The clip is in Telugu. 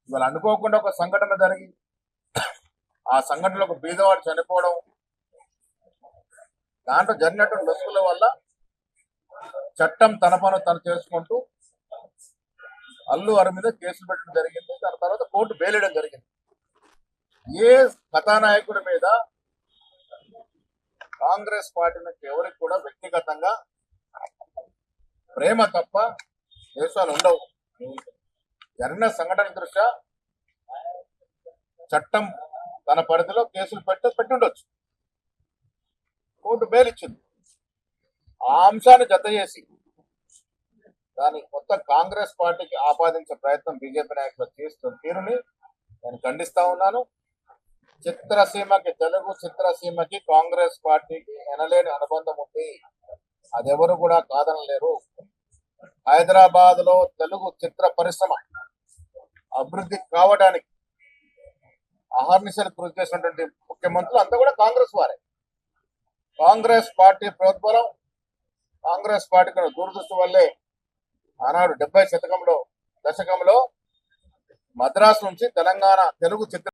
ఇవాళ అనుకోకుండా ఒక సంఘటన జరిగి ఆ సంఘటనలో ఒక బీదవాడు చనిపోవడం, దాంట్లో జరిగినటువంటి లొసుగుల వల్ల చట్టం తన పను తను చేసుకుంటూ అల్లు అరి మీద కేసులు పెట్టడం జరిగింది. దాని తర్వాత కోర్టు బెయిల్ జరిగింది. ఏ కథానాయకుడి మీద కాంగ్రెస్ పార్టీ నుంచి ఎవరికి కూడా వ్యక్తిగతంగా ప్రేమ తప్ప దేశాలు ఉండవు. జరిగిన సంఘటన దృష్ట్యా చట్టం తన పరిధిలో కేసులు పెట్టుండొచ్చు. కోర్టు బెయిల్ ఇచ్చింది. ఆ అంశాన్ని జత చేసి దాని మొత్తం కాంగ్రెస్ పార్టీకి ఆపాదించే ప్రయత్నం బీజేపీ నాయకులు చేస్తున్న తీరుని నేను ఖండిస్తా ఉన్నాను. చిత్రసీమకి, తెలుగు చిత్రసీమకి కాంగ్రెస్ పార్టీకి ఎనలేని అనుబంధం ఉంది. అదెవరు కూడా కాదనలేరు. హైదరాబాద్ లో తెలుగు చిత్ర పరిశ్రమ అభివృద్ధి కావడానికి అహర్నిశలు కృషి చేసినటువంటి ముఖ్యమంత్రులు అంతా కూడా కాంగ్రెస్ వారే. కాంగ్రెస్ పార్టీ ప్రోద్బలం, కాంగ్రెస్ పార్టీ దూరదృష్టి వల్లే ఆనాడు 70 దశకంలో మద్రాసు నుంచి తెలంగాణ తెలుగు చిత్ర